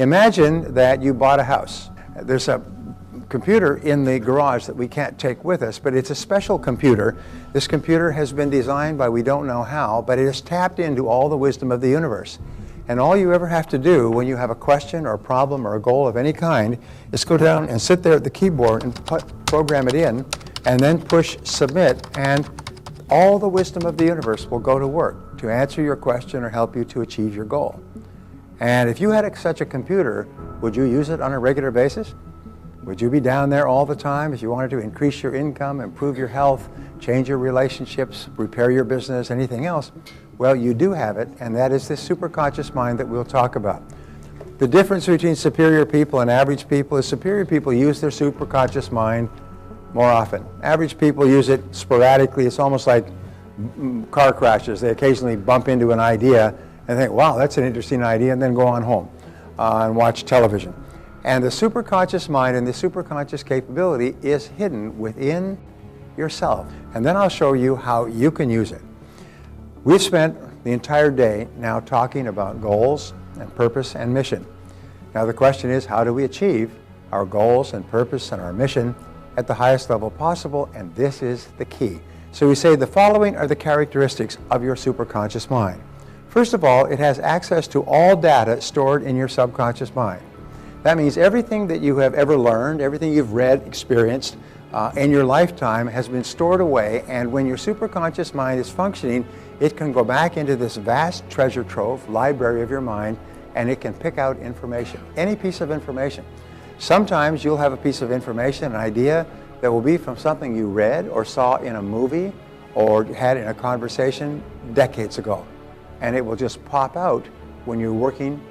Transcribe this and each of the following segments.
Imagine that you bought a house. There's a computer in the garage that we can't take with us, but it's a special computer. This computer has been designed by we don't know how, but it has tapped into all the wisdom of the universe. And all you ever have to do when you have a question or a problem or a goal of any kind is go down and sit there at the keyboard and program it in, and then push submit, and all the wisdom of the universe will go to work to answer your question or help you to achieve your goal. And if you had such a computer, would you use it on a regular basis? Would you be down there all the time if you wanted to increase your income, improve your health, change your relationships, repair your business, anything else? Well, you do have it, and that is this superconscious mind that we'll talk about. The difference between superior people and average people is superior people use their superconscious mind more often. Average people use it sporadically. It's almost like car crashes. They occasionally bump into an idea and think, wow, that's an interesting idea, and then go on home and watch television. And the superconscious mind and the superconscious capability is hidden within yourself. And then I'll show you how you can use it. We've spent the entire day now talking about goals and purpose and mission. Now the question is, how do we achieve our goals and purpose and our mission at the highest level possible? And this is the key. So we say the following are the characteristics of your superconscious mind. First of all, it has access to all data stored in your subconscious mind. That means everything that you have ever learned, everything you've read, experienced in your lifetime has been stored away, and when your superconscious mind is functioning, it can go back into this vast treasure trove, library of your mind, and it can pick out information, any piece of information. Sometimes you'll have a piece of information, an idea that will be from something you read or saw in a movie or had in a conversation decades ago, and it will just pop out when you're working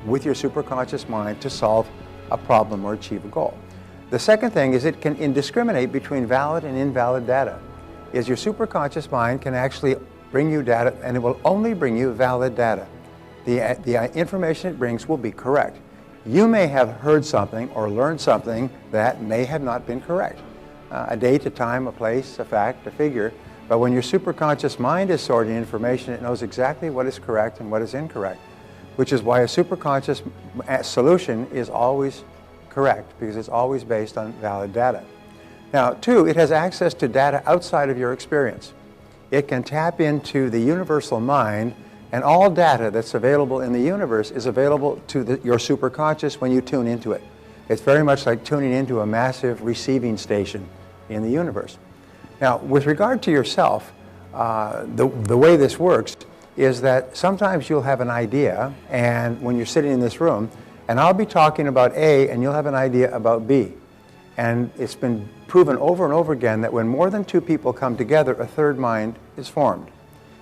with your superconscious mind to solve a problem or achieve a goal. The second thing is it can discriminate between valid and invalid data. Is your superconscious mind can actually bring you data, and it will only bring you valid data. The information it brings will be correct. You may have heard something or learned something that may have not been correct. A date, a time, a place, a fact, a figure. But when your superconscious mind is sorting information, it knows exactly what is correct and what is incorrect, which is why a superconscious solution is always correct, because it's always based on valid data. Now, two, it has access to data outside of your experience. It can tap into the universal mind, and all data that's available in the universe is available to your superconscious when you tune into it. It's very much like tuning into a massive receiving station in the universe. Now, with regard to yourself, the way this works is that sometimes you'll have an idea, and when you're sitting in this room, and I'll be talking about A, and you'll have an idea about B. And it's been proven over and over again that when more than two people come together, a third mind is formed.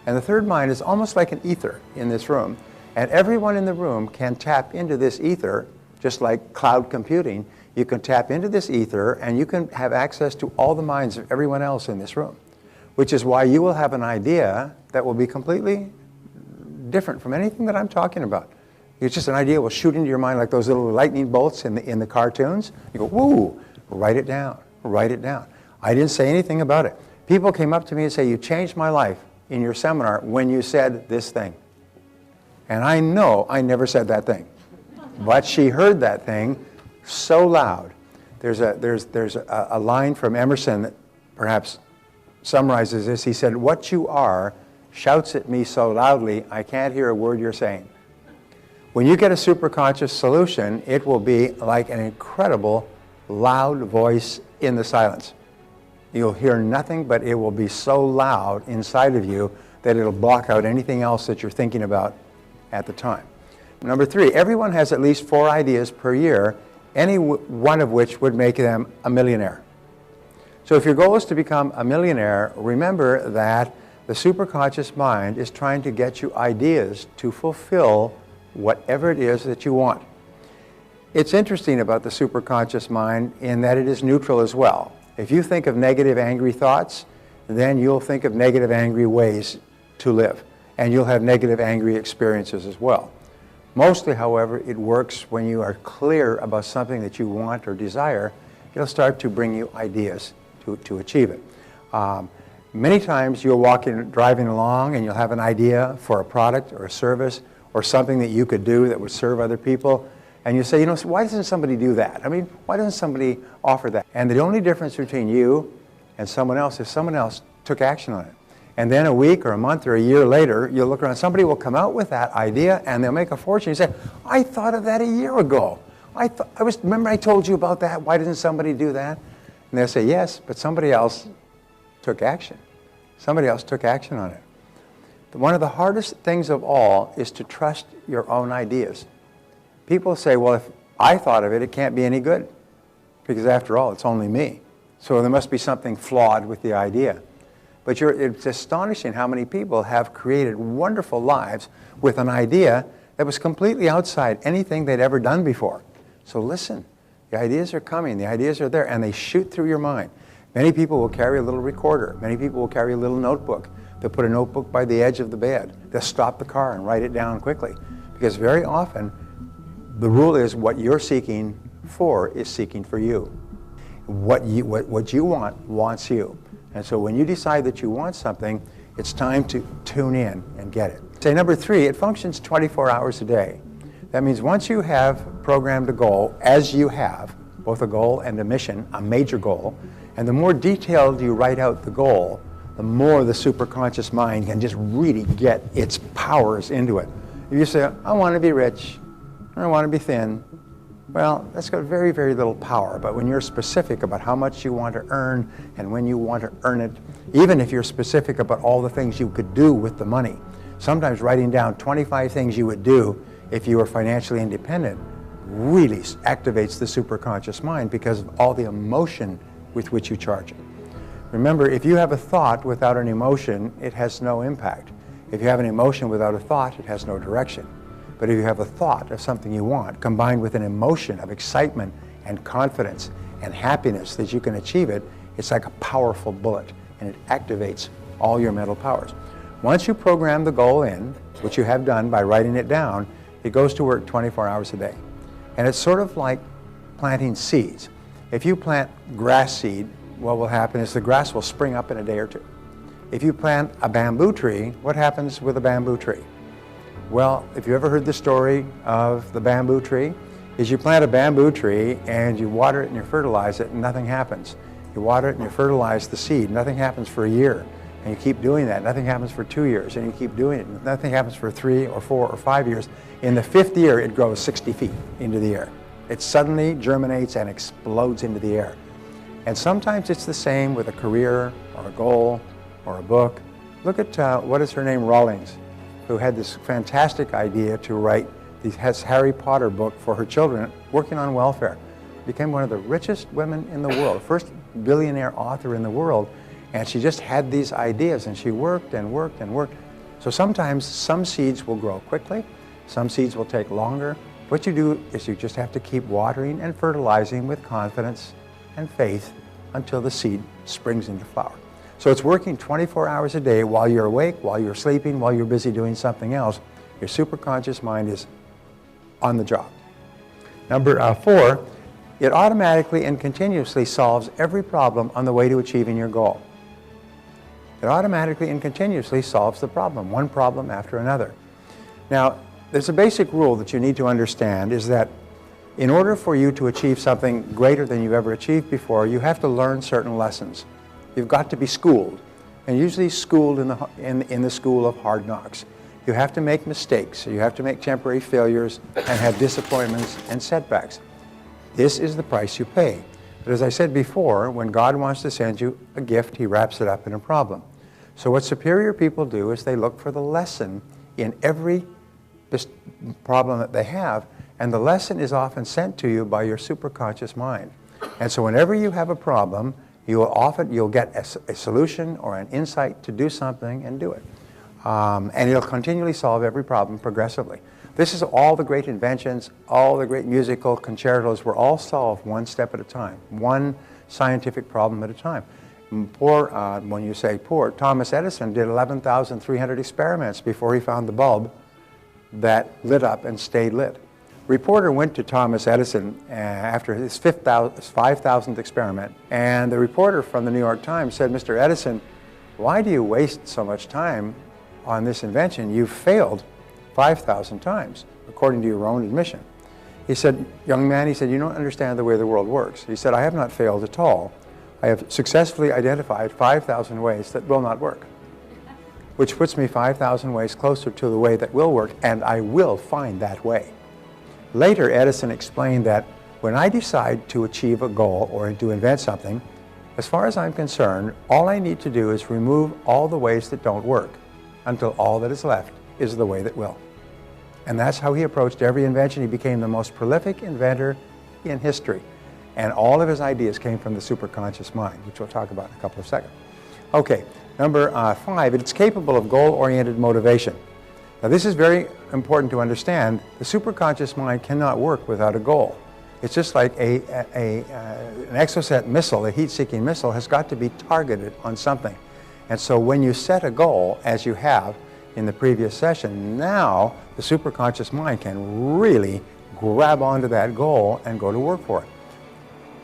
And the third mind is almost like an ether in this room. And everyone in the room can tap into this ether, just like cloud computing. You can tap into this ether, and you can have access to all the minds of everyone else in this room, which is why you will have an idea that will be completely different from anything that I'm talking about. It's just an idea will shoot into your mind like those little lightning bolts in the cartoons. You go, woo, write it down, write it down. I didn't say anything about it. People came up to me and say, you changed my life in your seminar when you said this thing. And I know I never said that thing. But she heard that thing so loud. There's a line from Emerson that perhaps summarizes this. He said, what you are shouts at me so loudly, I can't hear a word you're saying. When you get a superconscious solution, it will be like an incredible loud voice in the silence. You'll hear nothing, but it will be so loud inside of you that it'll block out anything else that you're thinking about at the time. Number three, everyone has at least 4 ideas per year, any one of which would make them a millionaire. So if your goal is to become a millionaire, remember that the superconscious mind is trying to get you ideas to fulfill whatever it is that you want. It's interesting about the superconscious mind in that it is neutral as well. If you think of negative, angry thoughts, then you'll think of negative, angry ways to live, and you'll have negative, angry experiences as well. Mostly, however, it works when you are clear about something that you want or desire. It'll start to bring you ideas to achieve it. Many times you'll driving along, and you'll have an idea for a product or a service or something that you could do that would serve other people. And you say, why doesn't somebody do that? I mean, why doesn't somebody offer that? And the only difference between you and someone else is someone else took action on it. And then a week or a month or a year later, you'll look around, somebody will come out with that idea and they'll make a fortune. You say, I thought of that a year ago. Remember I told you about that? Why doesn't somebody do that? And they'll say, yes, but somebody else took action. Somebody else took action on it. One of the hardest things of all is to trust your own ideas. People say, well, if I thought of it, it can't be any good. Because after all, it's only me. So there must be something flawed with the idea. But it's astonishing how many people have created wonderful lives with an idea that was completely outside anything they'd ever done before. So listen, the ideas are coming, the ideas are there, and they shoot through your mind. Many people will carry a little recorder. Many people will carry a little notebook. They'll put a notebook by the edge of the bed. They'll stop the car and write it down quickly. Because very often, the rule is what you're seeking for is seeking for you. What you want wants you. And so when you decide that you want something, it's time to tune in and get it. Say number 3, it functions 24 hours a day. That means once you have programmed a goal, as you have, both a goal and a mission, a major goal, and the more detailed you write out the goal, the more the superconscious mind can just really get its powers into it. If you say, I want to be rich, or I want to be thin, well, that's got very, very little power. But when you're specific about how much you want to earn and when you want to earn it, even if you're specific about all the things you could do with the money, sometimes writing down 25 things you would do if you were financially independent really activates the superconscious mind because of all the emotion with which you charge it. Remember, if you have a thought without an emotion, it has no impact. If you have an emotion without a thought, it has no direction. But if you have a thought of something you want, combined with an emotion of excitement and confidence and happiness that you can achieve it, it's like a powerful bullet, and it activates all your mental powers. Once you program the goal in, which you have done by writing it down, it goes to work 24 hours a day. And it's sort of like planting seeds. If you plant grass seed, what will happen is the grass will spring up in a day or two. If you plant a bamboo tree, what happens with a bamboo tree? Well, if you ever heard the story of the bamboo tree, is you plant a bamboo tree and you water it and you fertilize it and nothing happens. You water it and you fertilize the seed, nothing happens for a year. And you keep doing that, nothing happens for 2 years, and you keep doing it, nothing happens for 3 or 4 or 5 years. In the 5th year, it grows 60 feet into the air. It suddenly germinates and explodes into the air. And sometimes it's the same with a career or a goal or a book. Look at, what is her name, Rawlings, who had this fantastic idea to write the Harry Potter book for her children, working on welfare. Became one of the richest women in the world, first billionaire author in the world, and she just had these ideas, and she worked and worked and worked. So sometimes some seeds will grow quickly, some seeds will take longer. What you do is you just have to keep watering and fertilizing with confidence and faith until the seed springs into flower. So it's working 24 hours a day while you're awake, while you're sleeping, while you're busy doing something else. Your superconscious mind is on the job. Number 4, it automatically and continuously solves every problem on the way to achieving your goal. It automatically and continuously solves the problem, one problem after another. Now, there's a basic rule that you need to understand is that in order for you to achieve something greater than you've ever achieved before, you have to learn certain lessons. You've got to be schooled, and usually schooled in the school of hard knocks. You have to make mistakes, you have to make temporary failures and have disappointments and setbacks. This is the price you pay. But as I said before, when God wants to send you a gift, He wraps it up in a problem. So what superior people do is they look for the lesson in every problem that they have, and the lesson is often sent to you by your superconscious mind. And so whenever you have a problem, you'll get a solution or an insight to do something and do it. And it'll continually solve every problem progressively. This is all the great inventions, all the great musical concertos were all solved one step at a time, one scientific problem at a time. When you say poor, Thomas Edison did 11,300 experiments before he found the bulb that lit up and stayed lit. Reporter went to Thomas Edison after his 5,000th experiment, and the reporter from the New York Times said, Mr. Edison, why do you waste so much time on this invention? You've failed 5,000 times, according to your own admission. He said, young man, he said, you don't understand the way the world works. He said, I have not failed at all. I have successfully identified 5,000 ways that will not work, which puts me 5,000 ways closer to the way that will work, and I will find that way. Later, Edison explained that when I decide to achieve a goal or to invent something, as far as I'm concerned, all I need to do is remove all the ways that don't work until all that is left is the way that will. And that's how he approached every invention. He became the most prolific inventor in history. And all of his ideas came from the superconscious mind, which we'll talk about in a couple of seconds. Okay, number 5, it's capable of goal-oriented motivation. Now this is very important to understand. The superconscious mind cannot work without a goal. It's just like an exocet missile, a heat-seeking missile, has got to be targeted on something. And so when you set a goal, as you have in the previous session, now the superconscious mind can really grab onto that goal and go to work for it.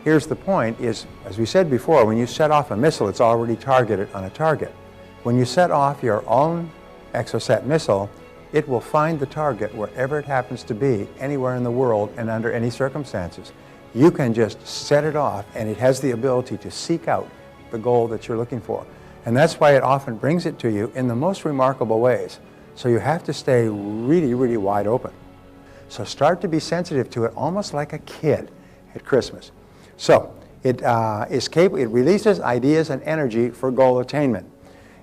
Here's the point is, as we said before, when you set off a missile, it's already targeted on a target. When you set off your own exocet missile, it will find the target wherever it happens to be, anywhere in the world and under any circumstances. You can just set it off, and it has the ability to seek out the goal that you're looking for. And that's why it often brings it to you in the most remarkable ways. So you have to stay really, really wide open. So start to be sensitive to it, almost like a kid at Christmas. So it releases ideas and energy for goal attainment.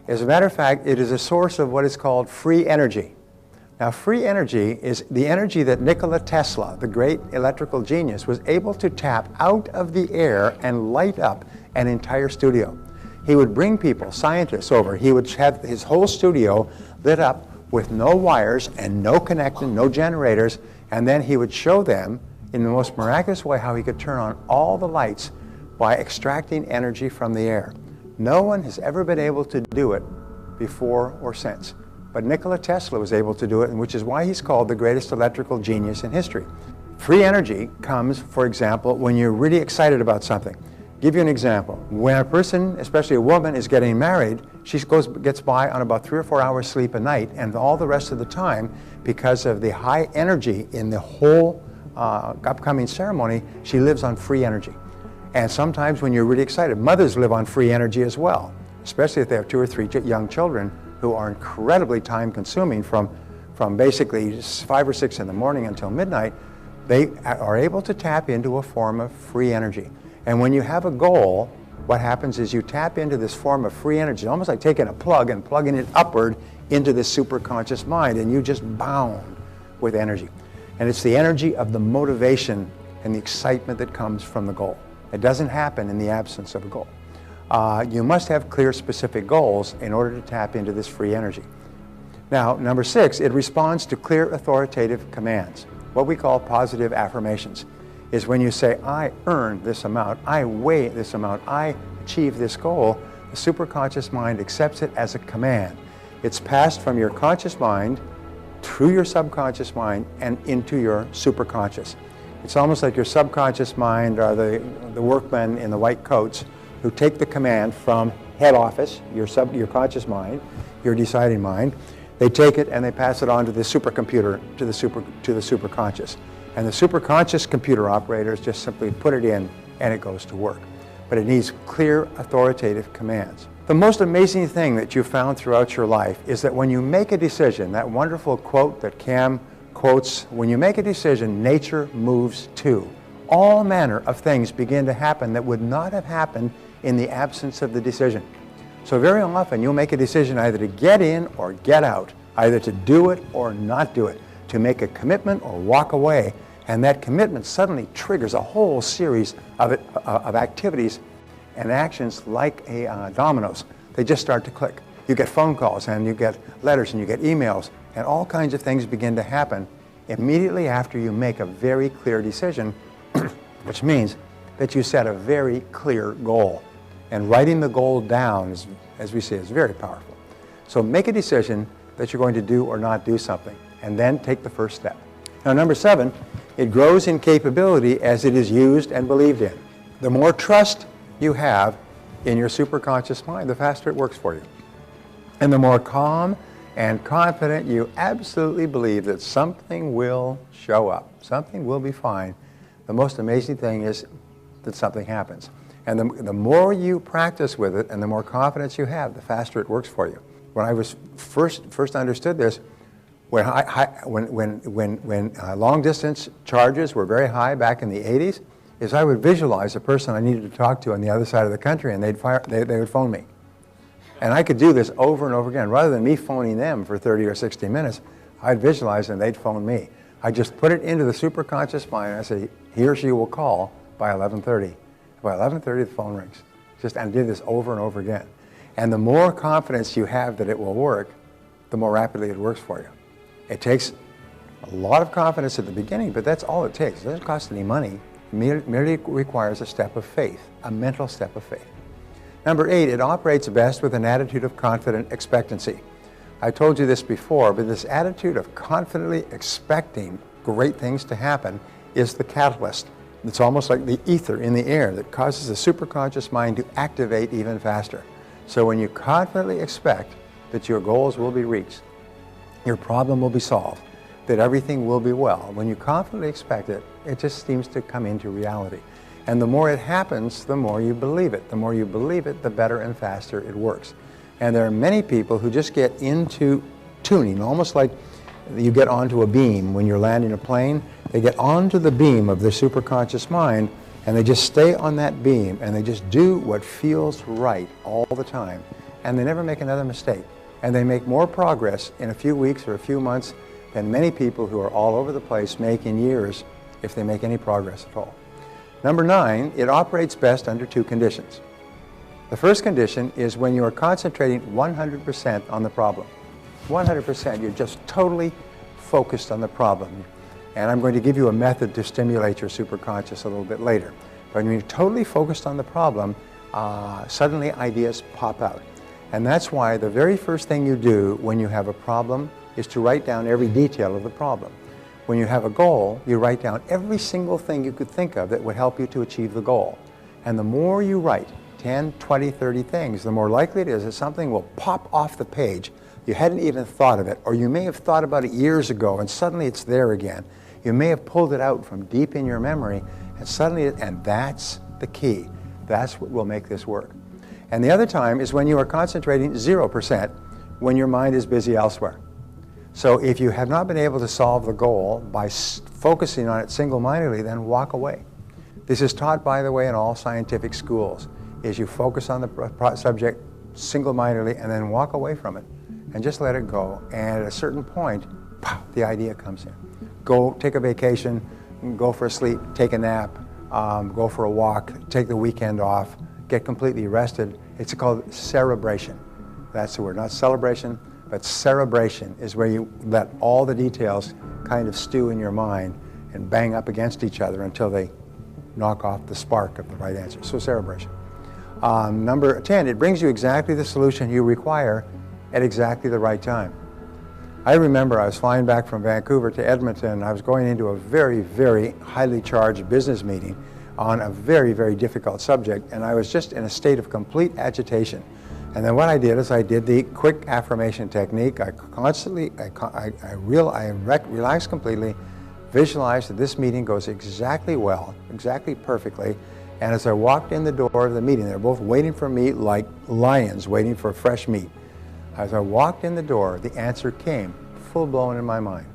As a matter of fact, it is a source of what is called free energy. Now, free energy is the energy that Nikola Tesla, the great electrical genius, was able to tap out of the air and light up an entire studio. He would bring people, scientists, over. He would have his whole studio lit up with no wires and no connecting, no generators, and then he would show them in the most miraculous way how he could turn on all the lights by extracting energy from the air. No one has ever been able to do it before or since. But Nikola Tesla was able to do it, and which is why he's called the greatest electrical genius in history. Free energy comes, for example, when you're really excited about something. Give you an example. When a person, especially a woman, is getting married, she gets by on about 3 or 4 hours sleep a night, and all the rest of the time, because of the high energy in the whole upcoming ceremony, she lives on free energy. And sometimes when you're really excited, mothers live on free energy as well, especially if they have 2 or 3 young children who are incredibly time-consuming from basically 5 or 6 in the morning until midnight. They are able to tap into a form of free energy. And when you have a goal, what happens is you tap into this form of free energy, almost like taking a plug and plugging it upward into this superconscious mind, and you just bound with energy. And it's the energy of the motivation and the excitement that comes from the goal. It doesn't happen in the absence of a goal. You must have clear, specific goals in order to tap into this free energy. Now, number 6, it responds to clear, authoritative commands. What we call positive affirmations is when you say, I earn this amount, I weigh this amount, I achieve this goal, the superconscious mind accepts it as a command. It's passed from your conscious mind through your subconscious mind and into your superconscious. It's almost like your subconscious mind are the workmen in the white coats who take the command from head office, your conscious mind, your deciding mind. They take it and they pass it on to the supercomputer, to the superconscious. And the superconscious computer operators just simply put it in and it goes to work. But it needs clear, authoritative commands. The most amazing thing that you've found throughout your life is that when you make a decision, that wonderful quote that Cam quotes, when you make a decision, nature moves too. All manner of things begin to happen that would not have happened in the absence of the decision. So very often you'll make a decision either to get in or get out, either to do it or not do it, to make a commitment or walk away. And that commitment suddenly triggers a whole series of activities and actions like dominoes. They just start to click. You get phone calls and you get letters and you get emails, and all kinds of things begin to happen immediately after you make a very clear decision, which means that you set a very clear goal. And writing the goal down, is, as we say, is very powerful. So make a decision that you're going to do or not do something, and then take the first step. Now, number 7, it grows in capability as it is used and believed in. The more trust you have in your superconscious mind, the faster it works for you. And the more calm and confident you absolutely believe that something will show up, something will be fine. The most amazing thing is that something happens. And the more you practice with it and the more confidence you have, the faster it works for you. When I was first understood this, when long distance charges were very high back in the 80s, is I would visualize a person I needed to talk to on the other side of the country, and they would phone me. And I could do this over and over again. Rather than me phoning them for 30 or 60 minutes, I'd visualize and they'd phone me. I just put it into the superconscious mind, and I say, he or she will call by 11:30. By 11:30, the phone rings. And I did this over and over again. And the more confidence you have that it will work, the more rapidly it works for you. It takes a lot of confidence at the beginning, but that's all it takes. It doesn't cost any money. It merely requires a step of faith, a mental step of faith. Number 8, it operates best with an attitude of confident expectancy. I told you this before, but this attitude of confidently expecting great things to happen is the catalyst. It's almost like the ether in the air that causes the superconscious mind to activate even faster. So when you confidently expect that your goals will be reached, your problem will be solved, that everything will be well, when you confidently expect it, it just seems to come into reality. And the more it happens, the more you believe it. The more you believe it, the better and faster it works. And there are many people who just get into tuning, almost like you get onto a beam when you're landing a plane. They get onto the beam of their superconscious mind, and they just stay on that beam, and they just do what feels right all the time. And they never make another mistake. And they make more progress in a few weeks or a few months than many people who are all over the place make in years, if they make any progress at all. Number 9, it operates best under 2 conditions. The first condition is when you are concentrating 100% on the problem. 100%, you're just totally focused on the problem. And I'm going to give you a method to stimulate your superconscious a little bit later. But when you're totally focused on the problem, suddenly ideas pop out. And that's why the very first thing you do when you have a problem is to write down every detail of the problem. When you have a goal, you write down every single thing you could think of that would help you to achieve the goal. And the more you write, 10, 20, 30 things, the more likely it is that something will pop off the page. You hadn't even thought of it, or you may have thought about it years ago and suddenly it's there again. You may have pulled it out from deep in your memory and suddenly, and that's the key. That's what will make this work. And the other time is when you are concentrating 0%, when your mind is busy elsewhere. So if you have not been able to solve the goal by focusing on it single-mindedly, then walk away. This is taught, by the way, in all scientific schools, is you focus on the subject single-mindedly and then walk away from it and just let it go. And at a certain point, pow, the idea comes in. Go take a vacation, go for a sleep, take a nap, go for a walk, take the weekend off, get completely rested. It's called cerebration. That's the word, not celebration, but cerebration is where you let all the details kind of stew in your mind and bang up against each other until they knock off the spark of the right answer. So cerebration. Number 10, it brings you exactly the solution you require at exactly the right time. I remember I was flying back from Vancouver to Edmonton. I was going into a very, very highly charged business meeting on a very, very difficult subject, and I was just in a state of complete agitation. And then what I did is I did the quick affirmation technique. I relaxed completely, visualized that this meeting goes exactly well, exactly perfectly. And as I walked in the door of the meeting, they're both waiting for me like lions waiting for fresh meat. As I walked in the door, the answer came full-blown in my mind.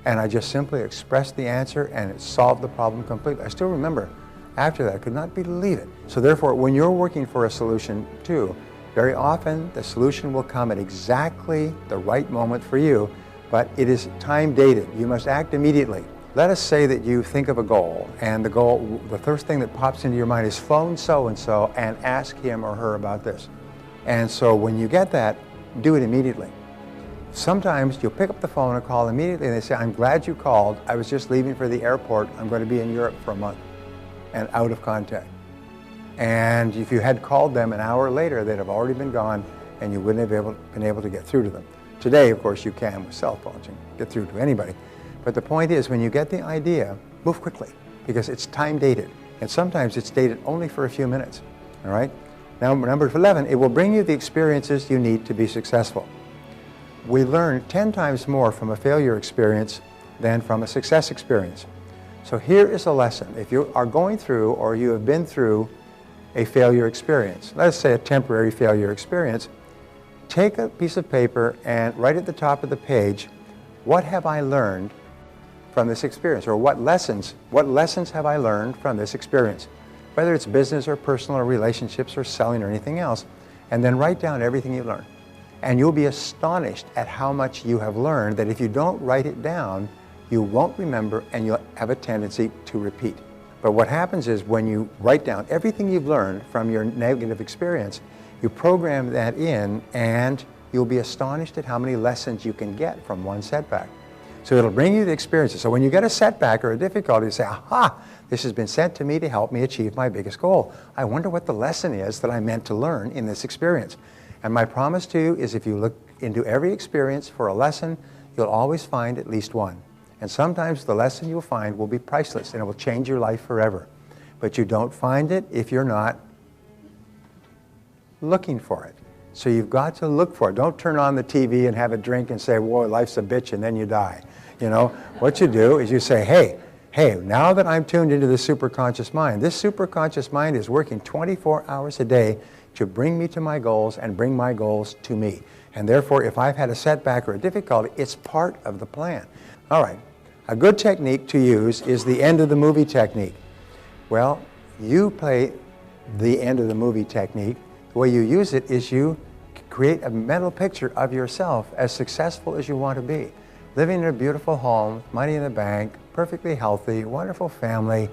And I just simply expressed the answer and it solved the problem completely. I still remember after that, I could not believe it. So therefore, when you're working for a solution too, very often the solution will come at exactly the right moment for you, but it is time dated. You must act immediately. Let us say that you think of a goal, and the first thing that pops into your mind is phone so-and-so and ask him or her about this. And so when you get that, do it immediately. Sometimes you'll pick up the phone and call immediately and they say, I'm glad you called. I was just leaving for the airport. I'm going to be in Europe for a month and out of contact. And if you had called them an hour later, they'd have already been gone and you wouldn't have been able to get through to them. Today, of course, you can with cell phones. You can get through to anybody. But the point is, when you get the idea, move quickly because it's time dated. And sometimes it's dated only for a few minutes. All right? Now, number 11, it will bring you the experiences you need to be successful. we learn 10 times more from a failure experience than from a success experience. So here is a lesson. If you are going through or you have been through a failure experience, let's say a temporary failure experience, take a piece of paper and write at the top of the page, what have I learned from this experience? Or what lessons have I learned from this experience? Whether it's business or personal or relationships or selling or anything else, and then write down everything you learned. And you'll be astonished at how much you have learned that if you don't write it down, you won't remember and you'll have a tendency to repeat. But what happens is when you write down everything you've learned from your negative experience, you program that in and you'll be astonished at how many lessons you can get from one setback. So it'll bring you the experiences. So when you get a setback or a difficulty, you say, aha, this has been sent to me to help me achieve my biggest goal. I wonder what the lesson is that I meant to learn in this experience. And my promise to you is if you look into every experience for a lesson, you'll always find at least one. And sometimes the lesson you'll find will be priceless and it will change your life forever. But you don't find it if you're not looking for it. So you've got to look for it. Don't turn on the TV and have a drink and say, whoa, life's a bitch, and then you die. You know, what you do is you say, hey, now that I'm tuned into the superconscious mind, this superconscious mind is working 24 hours a day to bring me to my goals and bring my goals to me. And therefore, if I've had a setback or a difficulty, it's part of the plan. All right, a good technique to use is the end of the movie technique. Well, you play the end of the movie technique. The way you use it is you create a mental picture of yourself as successful as you want to be. Living in a beautiful home, money in the bank, perfectly healthy, wonderful family,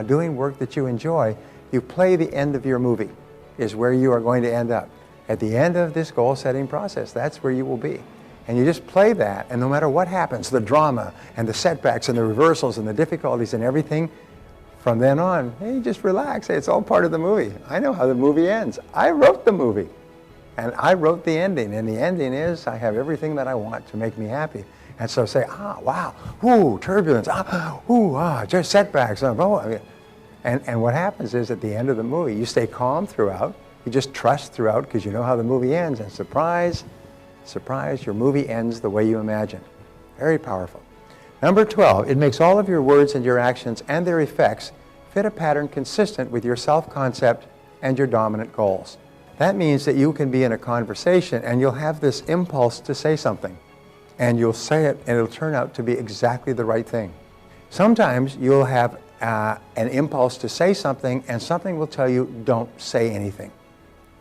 doing work that you enjoy. You play the end of your movie is where you are going to end up. At the end of this goal-setting process, that's where you will be. And you just play that, and no matter what happens, the drama and the setbacks and the reversals and the difficulties and everything, from then on, hey, just relax. Hey, it's all part of the movie. I know how the movie ends. I wrote the movie, and I wrote the ending, and the ending is I have everything that I want to make me happy. And so say, wow, ooh, turbulence, just setbacks. And what happens is at the end of the movie, you stay calm throughout. You just trust throughout because you know how the movie ends. And surprise, surprise, your movie ends the way you imagined. Very powerful. Number 12, it makes all of your words and your actions and their effects fit a pattern consistent with your self-concept and your dominant goals. That means that you can be in a conversation and you'll have this impulse to say something. And you'll say it and it'll turn out to be exactly the right thing. Sometimes you'll have an impulse to say something and something will tell you, don't say anything.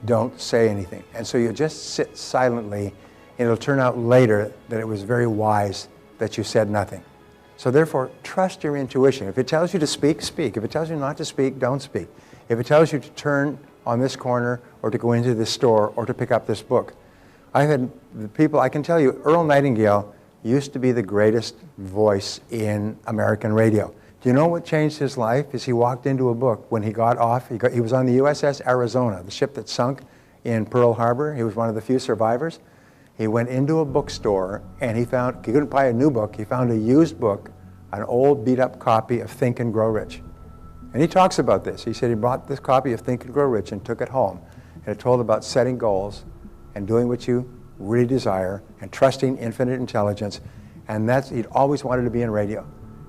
Don't say anything. And so you just sit silently and it'll turn out later that it was very wise that you said nothing. So therefore, trust your intuition. If it tells you to speak, speak. If it tells you not to speak, don't speak. If it tells you to turn on this corner or to go into this store or to pick up this book. I've had the people, I can tell you, Earl Nightingale used to be the greatest voice in American radio. Do you know what changed his life? Is he walked into a book when he got off. He was on the USS Arizona, the ship that sunk in Pearl Harbor. He was one of the few survivors. He went into a bookstore and he couldn't buy a new book. He found a used book, an old beat-up copy of Think and Grow Rich. And he talks about this. He said he bought this copy of Think and Grow Rich and took it home. And it told about setting goals and doing what you really desire and trusting infinite intelligence. And he'd always wanted to be in radio.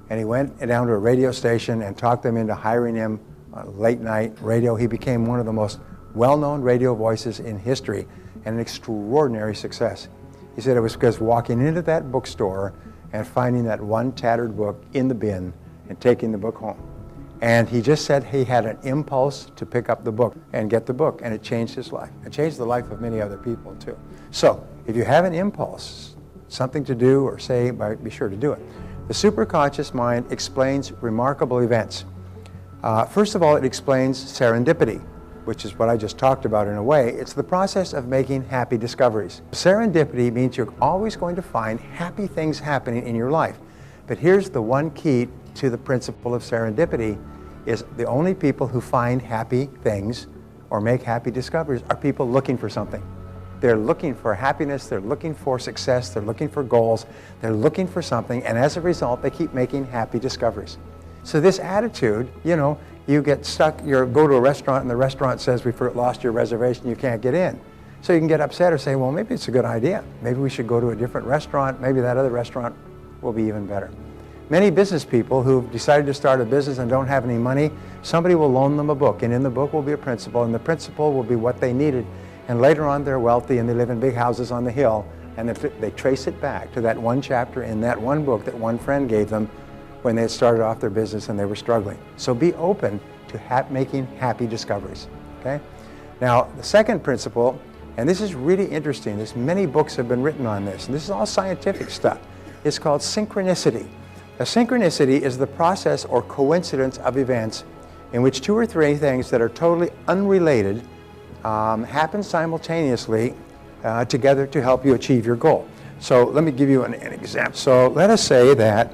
And he went down to a radio station and talked them into hiring him on late night radio. He became one of the most well-known radio voices in history and an extraordinary success. He said it was because walking into that bookstore and finding that one tattered book in the bin and taking the book home. And he just said he had an impulse to pick up the book and get the book, and it changed his life. It changed the life of many other people too. So if you have an impulse, something to do or say, be sure to do it. The superconscious mind explains remarkable events. First of all, it explains serendipity, which is what I just talked about in a way. It's the process of making happy discoveries. Serendipity means you're always going to find happy things happening in your life. But here's the one key to the principle of serendipity is the only people who find happy things or make happy discoveries are people looking for something. They're looking for happiness, they're looking for success, they're looking for goals, they're looking for something, and as a result, they keep making happy discoveries. So this attitude, you get stuck, you go to a restaurant and the restaurant says, we've lost your reservation, you can't get in. So you can get upset or say, well, maybe it's a good idea. Maybe we should go to a different restaurant. Maybe that other restaurant will be even better. Many business people who've decided to start a business and don't have any money, somebody will loan them a book, and in the book will be a principle, and the principle will be what they needed. And later on, they're wealthy and they live in big houses on the hill, and they trace it back to that one chapter in that one book that one friend gave them when they had started off their business and they were struggling. So be open to making happy discoveries, okay? Now, the second principle, and this is really interesting, many books have been written on this, and this is all scientific stuff. It's called synchronicity. A synchronicity is the process or coincidence of events in which two or three things that are totally unrelated happen simultaneously together to help you achieve your goal. So let me give you an example. So let us say that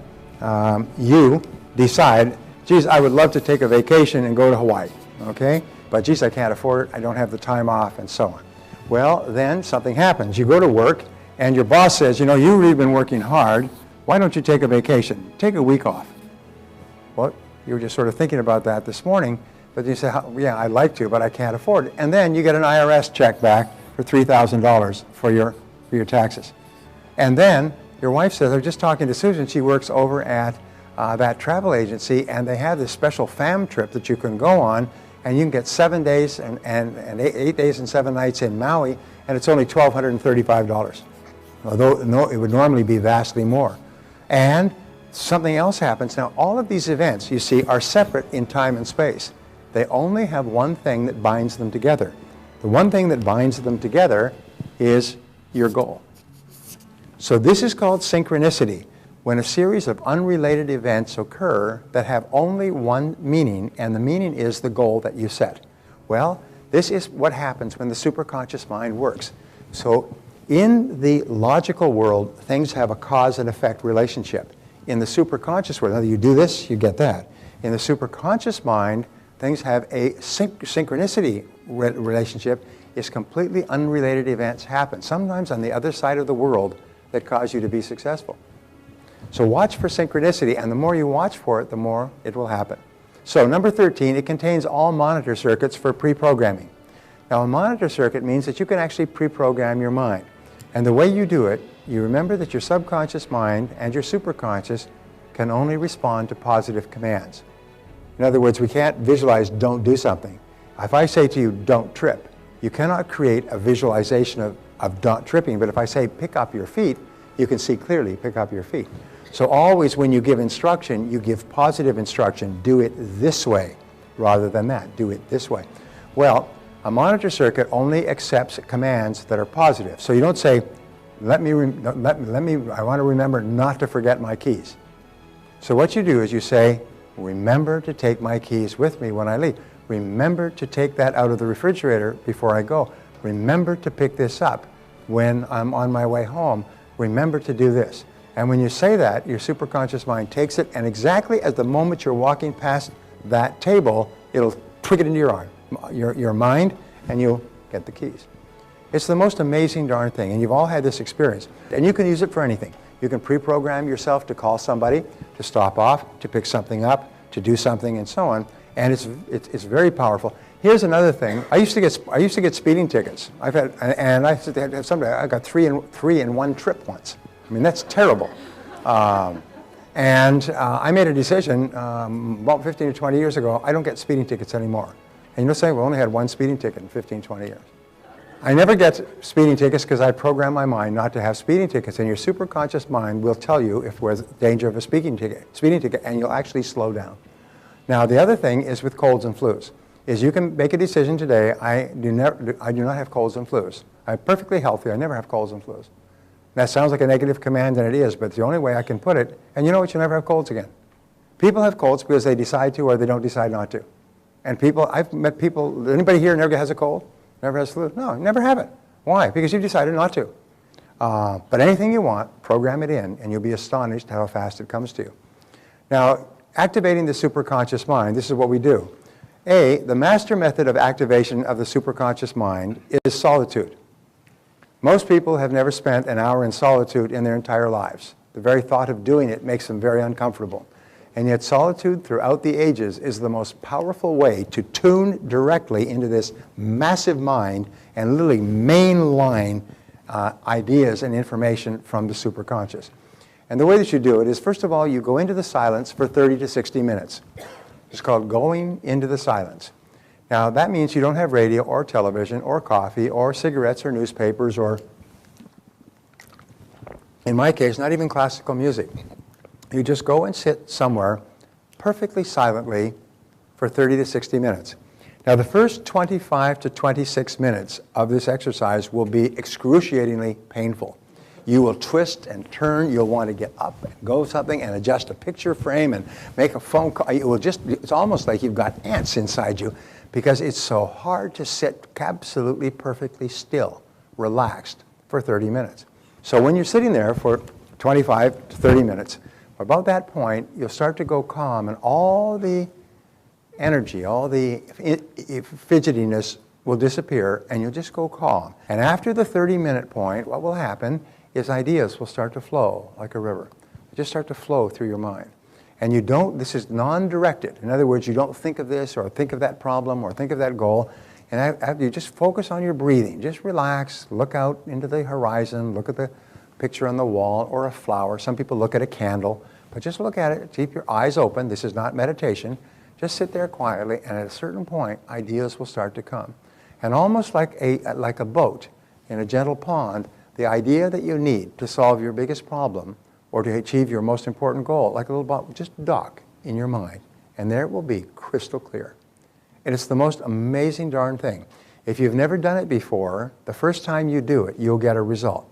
you decide, geez, I would love to take a vacation and go to Hawaii, okay? But geez, I can't afford it, I don't have the time off, and so on. Well, then something happens. You go to work, and your boss says, you know, you've really been working hard. Why don't you take a vacation? Take a week off. Well, you were just sort of thinking about that this morning, but you say, yeah, I'd like to, but I can't afford it. And then you get an IRS check back for $3,000 for your taxes. And then your wife says, I was just talking to Susan, she works over at that travel agency, and they have this special fam trip that you can go on, and you can get 7 days and 8 days and 7 nights in Maui, and it's only $1,235. Although it would normally be vastly more. And something else happens. Now, all of these events, you see, are separate in time and space. They only have one thing that binds them together. The one thing that binds them together is your goal. So this is called synchronicity, when a series of unrelated events occur that have only one meaning, and the meaning is the goal that you set. Well, this is what happens when the superconscious mind works. So in the logical world, things have a cause and effect relationship. In the superconscious world, now you do this, you get that. In the superconscious mind, things have a synchronicity relationship. It's completely unrelated events happen, sometimes on the other side of the world, that cause you to be successful. So watch for synchronicity, and the more you watch for it, the more it will happen. So number 13, it contains all monitor circuits for pre-programming. Now, a monitor circuit means that you can actually pre-program your mind. And the way you do it, you remember that your subconscious mind and your superconscious can only respond to positive commands. In other words, we can't visualize don't do something. If I say to you, don't trip, you cannot create a visualization of not tripping, but if I say pick up your feet, you can see clearly, pick up your feet. So always when you give instruction, you give positive instruction, do it this way, rather than that, do it this way. Well, a monitor circuit only accepts commands that are positive. So you don't say, I want to remember not to forget my keys. So what you do is you say, remember to take my keys with me when I leave. Remember to take that out of the refrigerator before I go. Remember to pick this up when I'm on my way home. Remember to do this. And when you say that, your superconscious mind takes it, and exactly at the moment you're walking past that table, it'll twig it into your arm, your mind, and you'll get the keys. It's the most amazing darn thing, and you've all had this experience. And you can use it for anything. You can pre-program yourself to call somebody, to stop off, to pick something up, to do something, and so on. And it's very powerful. Here's another thing. I used to get speeding tickets. I got three in one trip once. I mean, that's terrible. I made a decision about 15 or 20 years ago. I don't get speeding tickets anymore. And you'll say, we only had one speeding ticket in 15, 20 years. I never get speeding tickets because I program my mind not to have speeding tickets, and your superconscious mind will tell you if there's danger of a speeding ticket, and you'll actually slow down. Now, the other thing is with colds and flus, is you can make a decision today, I do not have colds and flus. I'm perfectly healthy, I never have colds and flus. That sounds like a negative command, and it is, but it's the only way I can put it, and you know what, you'll never have colds again. People have colds because they decide to or they don't decide not to. And I've met people, anybody here never has a cold? Never has flu? No, never have it. Why? Because you decided not to. But anything you want, program it in, and you'll be astonished how fast it comes to you. Now, activating the superconscious mind, this is what we do. The master method of activation of the superconscious mind is solitude. Most people have never spent an hour in solitude in their entire lives. The very thought of doing it makes them very uncomfortable. And yet solitude throughout the ages is the most powerful way to tune directly into this massive mind and literally mainline ideas and information from the superconscious. And the way that you do it is, first of all, you go into the silence for 30 to 60 minutes. It's called going into the silence. Now, that means you don't have radio or television or coffee or cigarettes or newspapers or, in my case, not even classical music. You just go and sit somewhere perfectly silently for 30 to 60 minutes. Now, the first 25 to 26 minutes of this exercise will be excruciatingly painful. You will twist and turn. You'll want to get up and go something and adjust a picture frame and make a phone call. It's almost like you've got ants inside you because it's so hard to sit absolutely perfectly still, relaxed for 30 minutes. So when you're sitting there for 25 to 30 minutes, about that point, you'll start to go calm, and all the energy, all the fidgetiness will disappear, and you'll just go calm. And after the 30-minute point, what will happen is ideas will start to flow like a river. They just start to flow through your mind. And this is non-directed. In other words, you don't think of this or think of that problem or think of that goal. And you just focus on your breathing. Just relax, look out into the horizon, look at the picture on the wall or a flower. Some people look at a candle, but just look at it, keep your eyes open. This is not meditation. Just sit there quietly, and at a certain point, ideas will start to come. And almost like a boat in a gentle pond, the idea that you need to solve your biggest problem or to achieve your most important goal, like a little boat, just dock in your mind, and there it will be crystal clear. And it's the most amazing darn thing. If you've never done it before, the first time you do it, you'll get a result.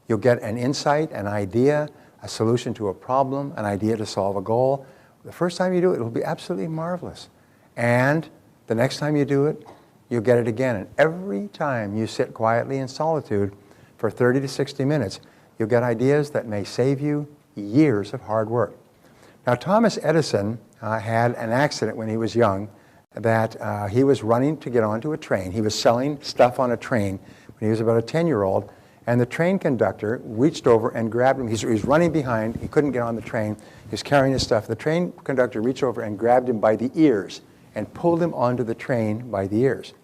You'll get an insight, an idea, a solution to a problem, an idea to solve a goal. The first time you do it, it'll be absolutely marvelous. And the next time you do it, you'll get it again. And every time you sit quietly in solitude for 30 to 60 minutes, you'll get ideas that may save you years of hard work. Now, Thomas Edison had an accident when he was young that he was running to get onto a train. He was selling stuff on a train when he was about a 10-year-old. And the train conductor reached over and grabbed him. He was running behind. He couldn't get on the train. He was carrying his stuff. The train conductor reached over and grabbed him by the ears and pulled him onto the train by the ears.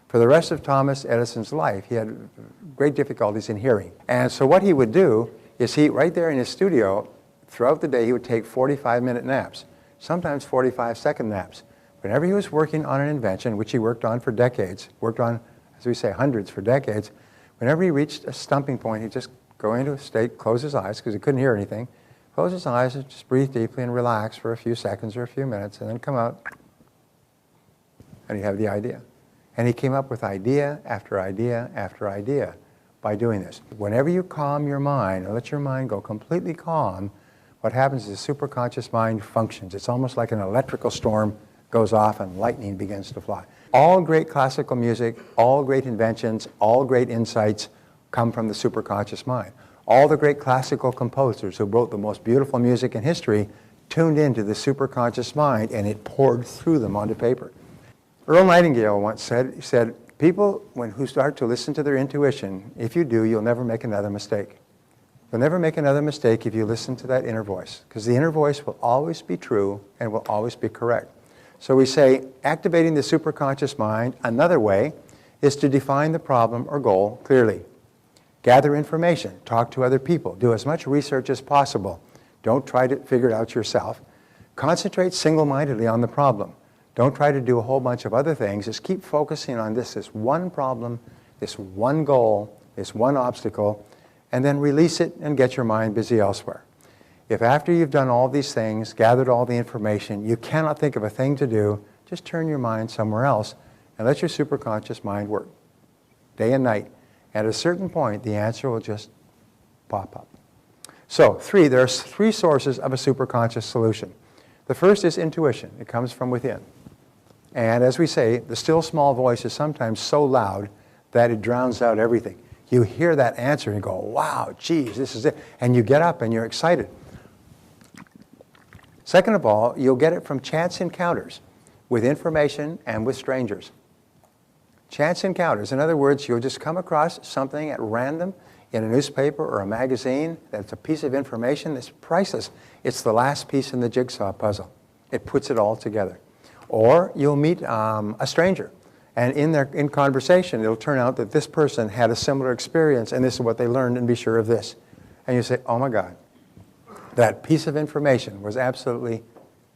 For the rest of Thomas Edison's life, he had great difficulties in hearing. And so what he would do is right there in his studio, throughout the day, he would take 45-minute naps, sometimes 45-second naps. Whenever he was working on an invention, which he worked on for decades, worked on, as we say, hundreds for decades, whenever he reached a stumping point, he'd just go into a state, close his eyes, because he couldn't hear anything, close his eyes, and just breathe deeply and relax for a few seconds or a few minutes, and then come out, and he'd have the idea. And he came up with idea after idea after idea by doing this. Whenever you calm your mind, or let your mind go completely calm, what happens is the superconscious mind functions. It's almost like an electrical storm goes off and lightning begins to fly. All great classical music, all great inventions, all great insights come from the superconscious mind. All the great classical composers who wrote the most beautiful music in history tuned into the superconscious mind, and it poured through them onto paper. Earl Nightingale once said, people who start to listen to their intuition, if you do, you'll never make another mistake. You'll never make another mistake if you listen to that inner voice, because the inner voice will always be true and will always be correct. So we say activating the superconscious mind, another way, is to define the problem or goal clearly. Gather information, talk to other people, do as much research as possible. Don't try to figure it out yourself. Concentrate single-mindedly on the problem. Don't try to do a whole bunch of other things. Just keep focusing on this one problem, this one goal, this one obstacle, and then release it and get your mind busy elsewhere. If after you've done all these things, gathered all the information, you cannot think of a thing to do, just turn your mind somewhere else and let your superconscious mind work day and night. At a certain point, the answer will just pop up. So, there are three sources of a superconscious solution. The first is intuition. It comes from within. And as we say, the still small voice is sometimes so loud that it drowns out everything. You hear that answer and you go, wow, geez, this is it. And you get up and you're excited. Second of all, you'll get it from chance encounters with information and with strangers. Chance encounters. In other words, you'll just come across something at random in a newspaper or a magazine that's a piece of information that's priceless. It's the last piece in the jigsaw puzzle. It puts it all together. Or you'll meet a stranger, and in conversation, it'll turn out that this person had a similar experience, and this is what they learned, and be sure of this. And you say, oh my God, that piece of information was absolutely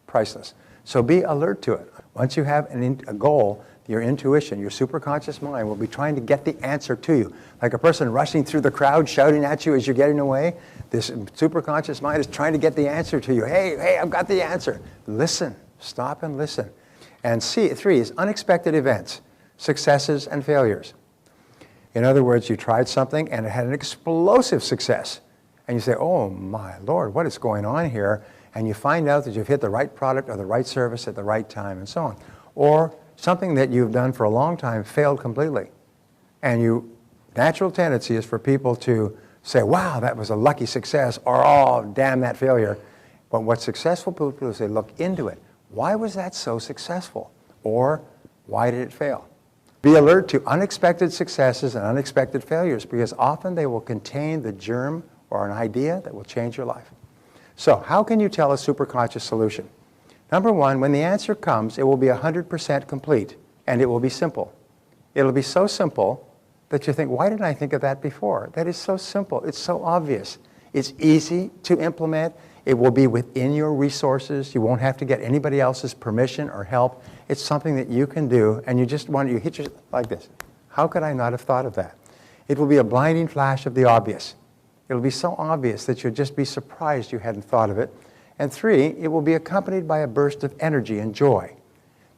priceless. So be alert to it. Once you have a goal, your intuition, your superconscious mind will be trying to get the answer to you. Like a person rushing through the crowd shouting at you as you're getting away, this superconscious mind is trying to get the answer to you. Hey, I've got the answer. Listen, stop and listen. And three is unexpected events, successes and failures. In other words, you tried something and it had an explosive success. And you say, oh my Lord, what is going on here? And you find out that you've hit the right product or the right service at the right time and so on. Or something that you've done for a long time failed completely. And natural tendency is for people to say, wow, that was a lucky success, or oh, damn that failure. But what successful people do is they look into it. Why was that so successful? Or why did it fail? Be alert to unexpected successes and unexpected failures, because often they will contain the germ or an idea that will change your life. So how can you tell a superconscious solution? Number one, when the answer comes, it will be 100% complete, and it will be simple. It'll be so simple that you think, why didn't I think of that before? That is so simple. It's so obvious. It's easy to implement. It will be within your resources. You won't have to get anybody else's permission or help. It's something that you can do, and you hit yourself like this. How could I not have thought of that? It will be a blinding flash of the obvious. It'll be so obvious that you'll just be surprised you hadn't thought of it. And three, it will be accompanied by a burst of energy and joy.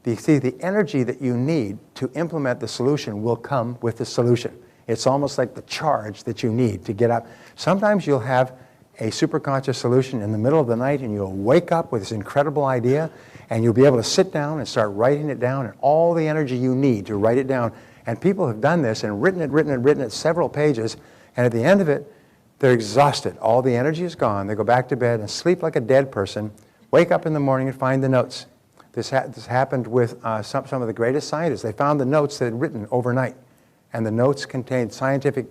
The energy that you need to implement the solution will come with the solution. It's almost like the charge that you need to get up. Sometimes you'll have a superconscious solution in the middle of the night, and you'll wake up with this incredible idea, and you'll be able to sit down and start writing it down, and all the energy you need to write it down. And people have done this and written it several pages, and at the end of it, they're exhausted. All the energy is gone. They go back to bed and sleep like a dead person, wake up in the morning and find the notes. This happened with some of the greatest scientists. They found the notes that had written overnight, and the notes contained scientific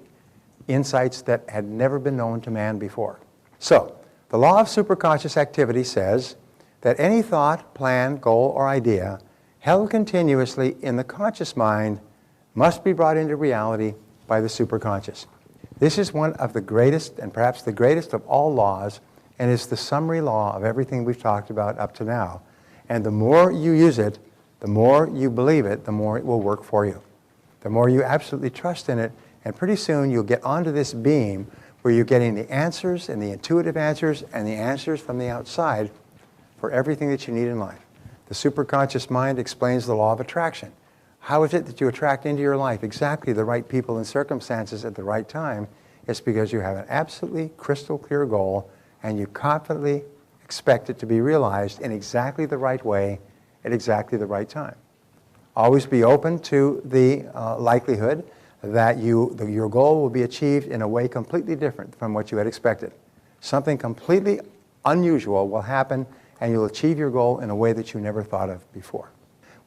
insights that had never been known to man before. So, the law of superconscious activity says that any thought, plan, goal, or idea held continuously in the conscious mind must be brought into reality by the superconscious. This is one of the greatest, and perhaps the greatest of all laws, and is the summary law of everything we've talked about up to now. And the more you use it, the more you believe it, the more it will work for you. The more you absolutely trust in it, and pretty soon you'll get onto this beam where you're getting the answers and the intuitive answers and the answers from the outside for everything that you need in life. The superconscious mind explains the law of attraction. How is it that you attract into your life exactly the right people and circumstances at the right time? It's because you have an absolutely crystal clear goal, and you confidently expect it to be realized in exactly the right way at exactly the right time. Always be open to the likelihood that your goal will be achieved in a way completely different from what you had expected. Something completely unusual will happen, and you'll achieve your goal in a way that you never thought of before.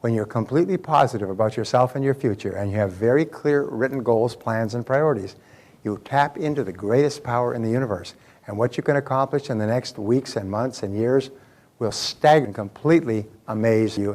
When you're completely positive about yourself and your future, and you have very clear written goals, plans, and priorities, you tap into the greatest power in the universe. And what you can accomplish in the next weeks and months and years will stagger and completely amaze you.